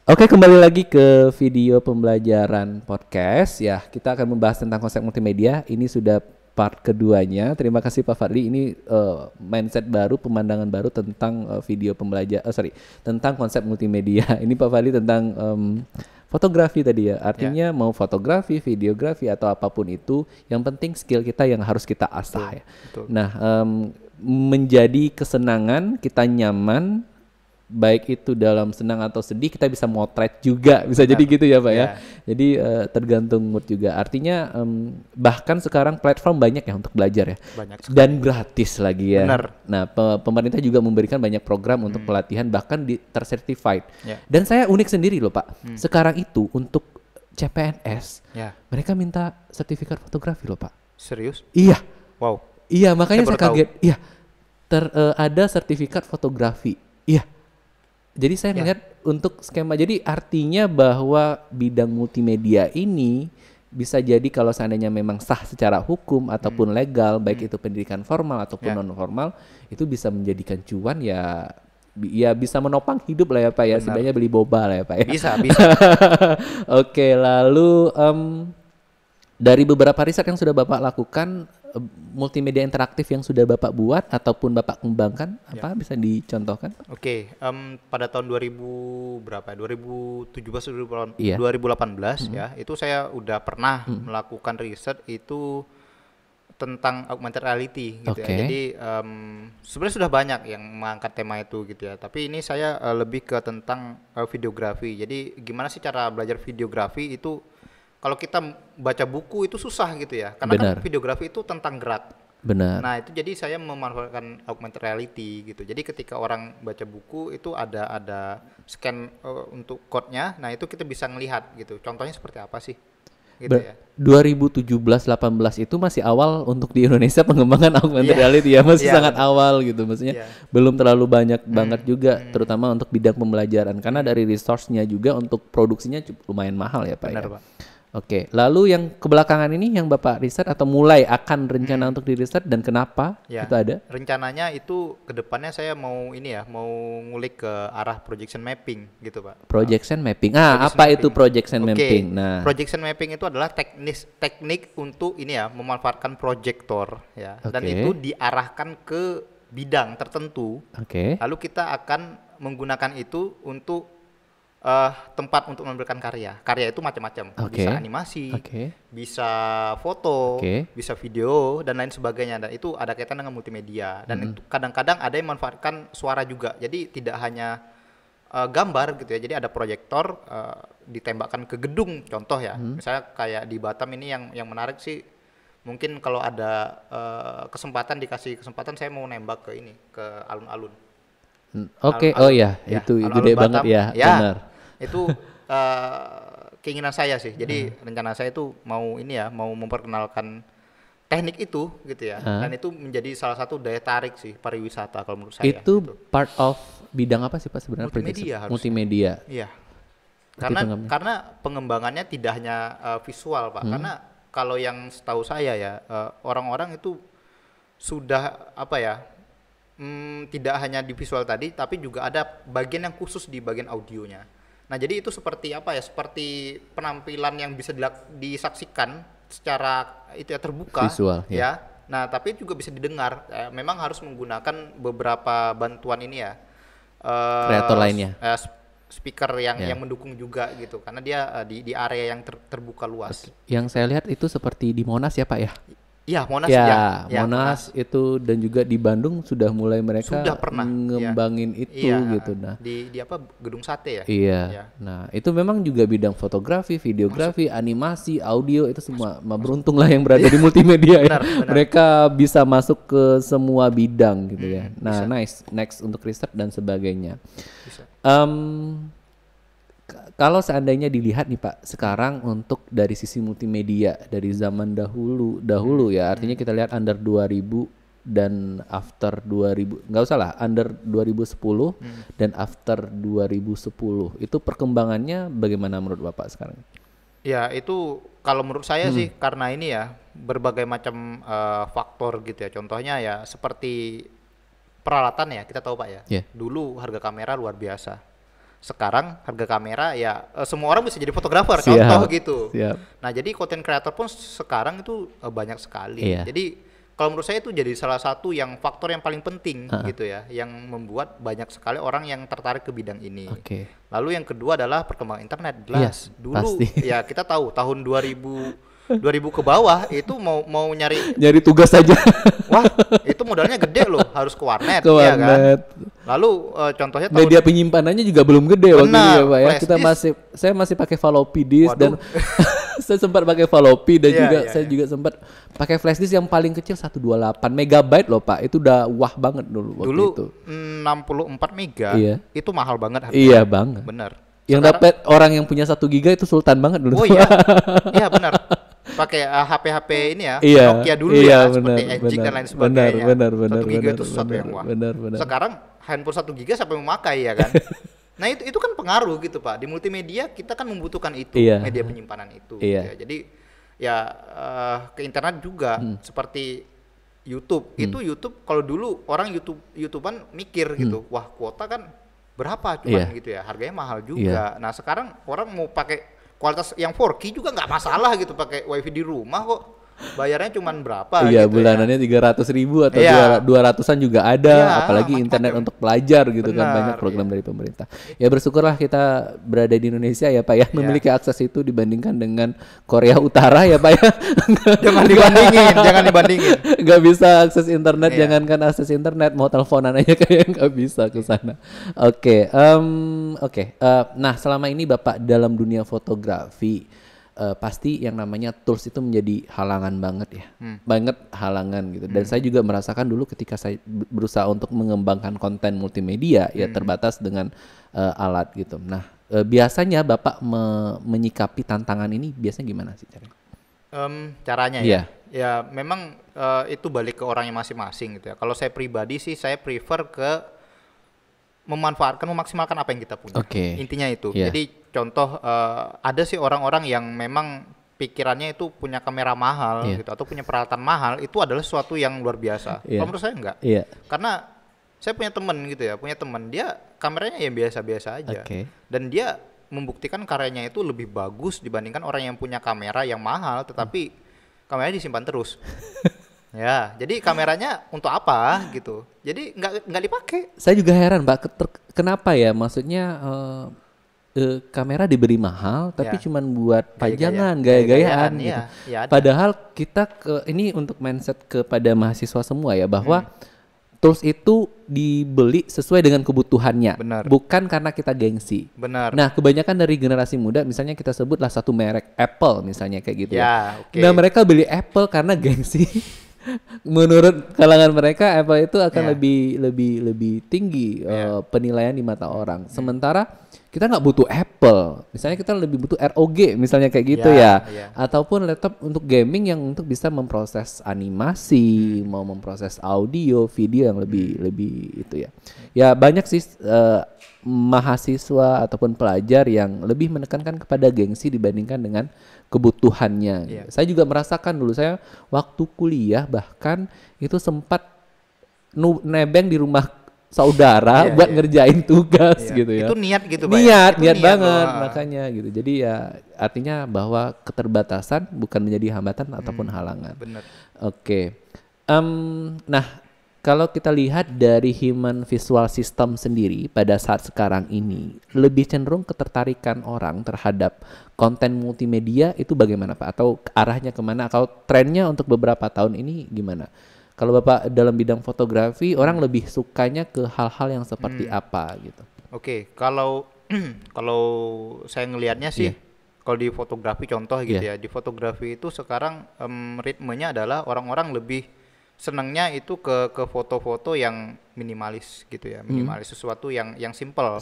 Oke, kembali lagi ke video pembelajaran podcast. Ya, kita akan membahas tentang konsep multimedia. Ini sudah part keduanya. Terima kasih Pak Fadli. Ini mindset baru, pemandangan baru tentang video tentang konsep multimedia. Ini Pak Fadli tentang fotografi tadi ya. Artinya mau fotografi, videografi atau apapun itu, yang penting skill kita yang harus kita asah ya. Betul. Nah, menjadi kesenangan, kita nyaman, baik itu dalam senang atau sedih, kita bisa motret juga, bisa jadi gitu ya Pak ya. Jadi tergantung mood juga. Artinya bahkan sekarang platform banyak ya untuk belajar ya. Banyak Dan gratis lagi ya. Benar. Nah pemerintah juga memberikan banyak program untuk pelatihan bahkan tercertified. Dan saya unik sendiri loh Pak. Sekarang itu untuk CPNS mereka minta sertifikat fotografi loh Pak. Serius? Iya. Wow. Iya makanya saya kaget. Tahu. Iya. Ada sertifikat fotografi. Iya. Jadi saya melihat untuk skema, jadi artinya bahwa bidang multimedia ini bisa jadi kalau seandainya memang sah secara hukum ataupun legal, baik itu pendidikan formal ataupun non formal, itu bisa menjadikan cuan ya bisa menopang hidup lah ya Pak ya, sebenarnya beli boba lah ya Pak ya. Bisa. Oke, lalu dari beberapa riset yang sudah Bapak lakukan, multimedia interaktif yang sudah Bapak buat ataupun Bapak kembangkan, apa bisa dicontohkan? Oke, pada tahun 2017 Iya. 2018 ya, itu saya udah pernah melakukan riset itu tentang augmented reality gitu ya. Jadi sebenarnya sudah banyak yang mengangkat tema itu gitu ya. Tapi ini saya lebih ke tentang videografi. Jadi gimana sih cara belajar videografi itu? Kalau kita baca buku itu susah gitu ya, karena kan videografi itu tentang gerak. Benar. Nah itu jadi saya memanfaatkan augmented reality gitu. Jadi ketika orang baca buku itu ada scan untuk code-nya. Nah itu kita bisa ngelihat gitu. Contohnya seperti apa sih? Gitu ya. 2017-18 itu masih awal untuk di Indonesia pengembangan augmented reality ya, masih sangat awal gitu, maksudnya belum terlalu banyak banget juga, terutama untuk bidang pembelajaran karena dari resource-nya juga untuk produksinya lumayan mahal ya Pak. Benar, ya. Pak. Oke, lalu yang kebelakangan ini yang Bapak riset atau mulai akan rencana untuk diriset dan kenapa itu ada? Rencananya itu kedepannya saya mau mau ngulik ke arah projection mapping gitu Pak. Projection mapping. Apa itu projection mapping? Nah, projection mapping itu adalah teknik untuk memanfaatkan proyektor ya, dan itu diarahkan ke bidang tertentu. Lalu kita akan menggunakan itu untuk tempat untuk memberikan karya. Karya itu macam-macam. Bisa animasi, bisa foto, bisa video dan lain sebagainya. Dan itu ada kaitan dengan multimedia. Dan itu kadang-kadang ada yang memanfaatkan suara juga. Jadi tidak hanya gambar gitu ya. Jadi ada proyektor ditembakkan ke gedung. Contoh ya. Misalnya kayak di Batam ini yang menarik sih. Mungkin kalau ada dikasih kesempatan saya mau nembak ke alun-alun. Itu gede banget ya, benar. Itu keinginan saya sih. Jadi rencana saya itu mau mau memperkenalkan teknik itu gitu ya. Dan itu menjadi salah satu daya tarik sih pariwisata kalau menurut saya. Itu gitu. Part of bidang apa sih Pak sebenarnya? Multimedia. Iya. Karena pengembangannya tidak hanya visual Pak. Karena kalau yang setahu saya ya orang-orang itu sudah tidak hanya di visual tadi, tapi juga ada bagian yang khusus di bagian audionya. Nah, jadi itu seperti seperti penampilan yang bisa disaksikan secara terbuka, visual, ya. Nah, tapi juga bisa didengar. Memang harus menggunakan beberapa bantuan kreator lainnya. Speaker yang mendukung juga gitu, karena dia di area yang terbuka luas. Yang saya lihat itu seperti di Monas ya Pak ya? Iya, Monas Monas itu, dan juga di Bandung sudah mulai mereka ngembangin itu gitu. Nah, di Gedung Sate ya? Iya. Nah, itu memang juga bidang fotografi, videografi, animasi, audio itu semua. Beruntung lah yang berada di multimedia ya. Benar. Mereka bisa masuk ke semua bidang gitu ya. Nah, next untuk riset dan sebagainya. Bisa. Kalau seandainya dilihat nih Pak, sekarang untuk dari sisi multimedia dari zaman dahulu ya, artinya kita lihat under 2000 dan after 2000, nggak usah lah, under 2010 dan after 2010, itu perkembangannya bagaimana menurut Bapak sekarang? Ya itu kalau menurut saya sih karena berbagai macam faktor gitu ya. Contohnya ya seperti peralatan ya, kita tahu Pak ya. Dulu harga kamera luar biasa. sekarang harga kamera ya semua orang bisa jadi fotografer, contoh gitu. Nah jadi content creator pun sekarang itu banyak sekali. Jadi kalau menurut saya itu jadi salah satu yang faktor yang paling penting gitu ya, yang membuat banyak sekali orang yang tertarik ke bidang ini. Lalu yang kedua adalah perkembangan internet. Jelas dulu pasti. Ya kita tahu tahun 2000 ke bawah itu mau nyari tugas saja. Wah, itu modalnya gede loh, harus ke warnet, ya kan. Lalu contohnya media penyimpanannya juga belum gede waktu itu ya Pak ya. Saya masih pakai floppy disk dan saya sempat pakai floppy dan saya juga sempat pakai flash disk yang paling kecil 128 megabyte loh Pak. Itu udah wah banget dulu waktu itu. 64 mega itu mahal banget harganya. Iya banget. Bener. Yang dapat orang yang punya 1 giga itu sultan banget dulu. Oh iya. Iya benar. Pakai HP ini ya, Nokia dulu ya, seperti Edge dan lain sebagainya. Benar. 1 giga itu sesuatu yang wah. Sekarang handphone 1 giga sampai memakai ya kan. Nah itu kan pengaruh gitu Pak. Di multimedia kita kan membutuhkan itu, media penyimpanan itu. Ya. Jadi ya ke internet juga seperti YouTube. Itu YouTube kalau dulu orang YouTubean mikir gitu, wah kuota kan berapa cuman gitu ya, harganya mahal juga. Nah sekarang orang mau pakai kualitas yang 4K juga nggak masalah gitu, pakai wifi di rumah kok bayarnya cuman berapa gitu bulanannya ya. 300.000 atau 200-an juga ada, apalagi internet untuk pelajar gitu. Bener, kan banyak program dari pemerintah. Ya bersyukurlah kita berada di Indonesia ya Pak ya, memiliki akses itu dibandingkan dengan Korea Utara ya Pak ya. jangan dibandingin nggak bisa akses internet, jangankan akses internet, mau teleponan aja kayak nggak bisa ke sana. Oke. Nah selama ini Bapak dalam dunia fotografi pasti yang namanya tools itu menjadi halangan banget ya, banget halangan gitu. Dan saya juga merasakan dulu ketika saya berusaha untuk mengembangkan konten multimedia ya terbatas dengan alat gitu. Nah biasanya Bapak menyikapi tantangan ini biasanya gimana sih caranya? Caranya ya memang itu balik ke orangnya masing-masing gitu ya. Kalau saya pribadi sih saya prefer ke memaksimalkan apa yang kita punya. Intinya itu. Jadi contoh ada sih orang-orang yang memang pikirannya itu punya kamera mahal gitu atau punya peralatan mahal, itu adalah sesuatu yang luar biasa. Kalau menurut saya enggak. Karena saya punya teman dia kameranya yang biasa-biasa aja. Dan dia membuktikan karyanya itu lebih bagus dibandingkan orang yang punya kamera yang mahal tetapi kameranya disimpan terus. Ya, jadi kameranya untuk apa gitu? Jadi nggak dipakai. Saya juga heran, Pak, kenapa ya? Maksudnya kamera diberi mahal, tapi cuman buat pajangan, gaya-gayaan gitu. Padahal kita ini untuk mindset kepada mahasiswa semua ya, bahwa tools itu dibeli sesuai dengan kebutuhannya, bukan karena kita gengsi. Nah, kebanyakan dari generasi muda, misalnya kita sebutlah satu merek Apple, misalnya kayak gitu ya. Nah, mereka beli Apple karena gengsi. Menurut kalangan mereka Apple itu akan lebih tinggi penilaian di mata orang. Sementara kita nggak butuh Apple, misalnya kita lebih butuh ROG misalnya kayak gitu ataupun laptop untuk gaming yang untuk bisa memproses animasi, mau memproses audio, video yang lebih itu ya. Ya banyak sih mahasiswa ataupun pelajar yang lebih menekankan kepada gengsi dibandingkan dengan kebutuhannya. Saya juga merasakan dulu, saya waktu kuliah bahkan itu sempat nebeng di rumah saudara buat ngerjain tugas gitu ya. Itu niat gitu Pak. Niat banget makanya gitu. Jadi ya artinya bahwa keterbatasan bukan menjadi hambatan ataupun halangan. Oke. Nah, kalau kita lihat dari Human Visual System sendiri pada saat sekarang ini, lebih cenderung ketertarikan orang terhadap konten multimedia itu bagaimana Pak? Atau arahnya kemana? Atau trennya untuk beberapa tahun ini gimana? Kalau Bapak dalam bidang fotografi, orang lebih sukanya ke hal-hal yang seperti apa gitu? Kalau saya ngelihatnya sih, kalau di fotografi contoh gitu ya, di fotografi itu sekarang ritmenya adalah orang-orang lebih senangnya itu ke foto-foto yang minimalis gitu ya, minimalis sesuatu yang simple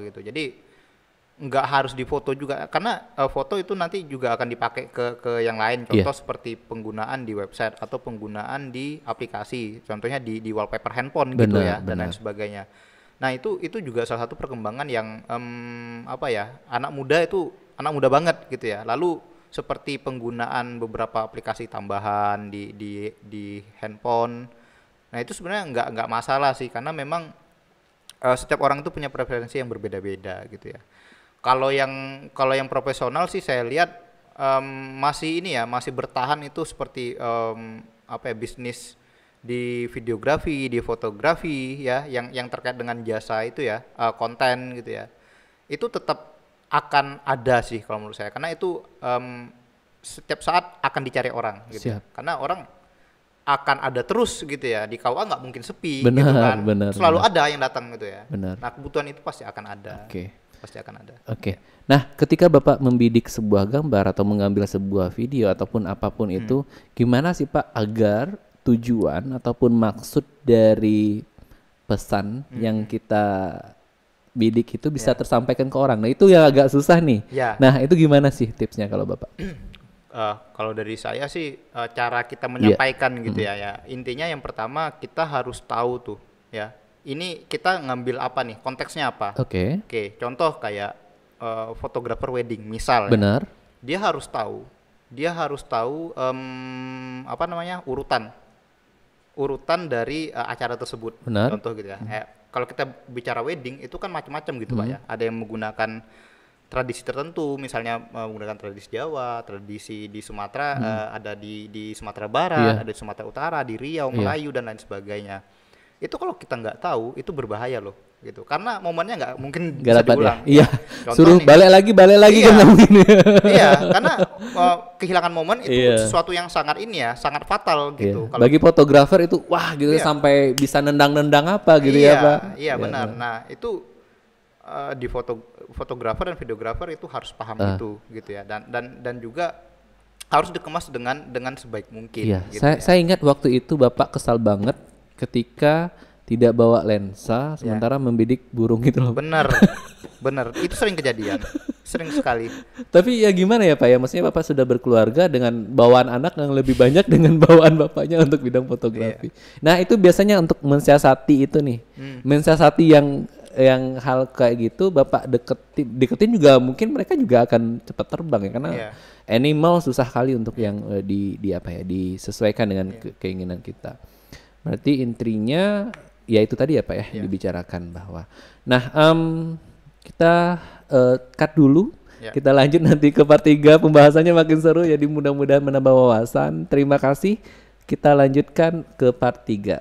gitu. Jadi nggak harus difoto juga, karena foto itu nanti juga akan dipakai ke yang lain. Contoh seperti penggunaan di website atau penggunaan di aplikasi, contohnya di wallpaper handphone gitu ya, dan lain sebagainya. Nah itu juga salah satu perkembangan yang anak muda banget gitu ya. Lalu seperti penggunaan beberapa aplikasi tambahan di handphone. Nah itu sebenarnya nggak masalah sih, karena memang setiap orang itu punya preferensi yang berbeda-beda gitu ya. Kalau yang profesional sih saya lihat masih ini ya, masih bertahan itu seperti bisnis di videografi, di fotografi ya, yang terkait dengan jasa itu ya, konten gitu ya. Itu tetap akan ada sih kalau menurut saya, karena itu setiap saat akan dicari orang gitu. Karena orang akan ada terus gitu ya, di KUA nggak mungkin sepi gitu kan. Selalu ada yang datang gitu ya. Nah, kebutuhan itu pasti akan ada. Pasti akan ada. Nah, ketika Bapak membidik sebuah gambar atau mengambil sebuah video ataupun apapun itu, gimana sih Pak agar tujuan ataupun maksud dari pesan yang kita bidik itu bisa tersampaikan ke orang? Nah, itu yang agak susah nih. Nah, itu gimana sih tipsnya kalau Bapak? Kalau dari saya sih cara kita menyampaikan gitu ya. Intinya yang pertama kita harus tahu tuh ya. Ini kita ngambil apa nih? Konteksnya apa? Oke, contoh kayak fotografer wedding misal. Benar. Ya, dia harus tahu urutan dari acara tersebut. Benar. Contoh gitu ya. Kalau kita bicara wedding itu kan macam-macam gitu Pak ya. Ada yang menggunakan tradisi tertentu, misalnya menggunakan tradisi Jawa, tradisi di Sumatera, ada di Sumatera Barat, ada di Sumatera Utara, di Riau, Melayu dan lain sebagainya. Itu kalau kita nggak tahu itu berbahaya loh gitu, karena momennya nggak mungkin bisa diulang. Suruh nih, balik lagi kan mungkin. Karena kehilangan momen itu sesuatu yang sangat sangat fatal gitu. Bagi fotografer itu wah gitu sampai bisa nendang-nendang apa gitu ya Pak. Benar. Nah itu di fotografer dan videografer itu harus paham itu gitu ya, dan juga harus dikemas dengan sebaik mungkin. Gitu saya ingat waktu itu Bapak kesal banget ketika tidak bawa lensa sementara membidik burung gitu loh. Benar. Itu sering kejadian, sering sekali. Tapi ya gimana ya Pak ya, maksudnya Bapak sudah berkeluarga dengan bawaan anak yang lebih banyak dengan bawaan Bapaknya untuk bidang fotografi. Nah itu biasanya untuk mensiasati itu nih, mensiasati yang hal kayak gitu Bapak deketin juga mungkin mereka juga akan cepat terbang ya, karena animal susah kali untuk yang disesuaikan dengan keinginan kita. Berarti intinya ya itu tadi ya Pak ya, dibicarakan bahwa. Nah kita cut dulu, kita lanjut nanti ke part 3, pembahasannya makin seru, jadi mudah-mudahan menambah wawasan. Terima kasih, kita lanjutkan ke part 3.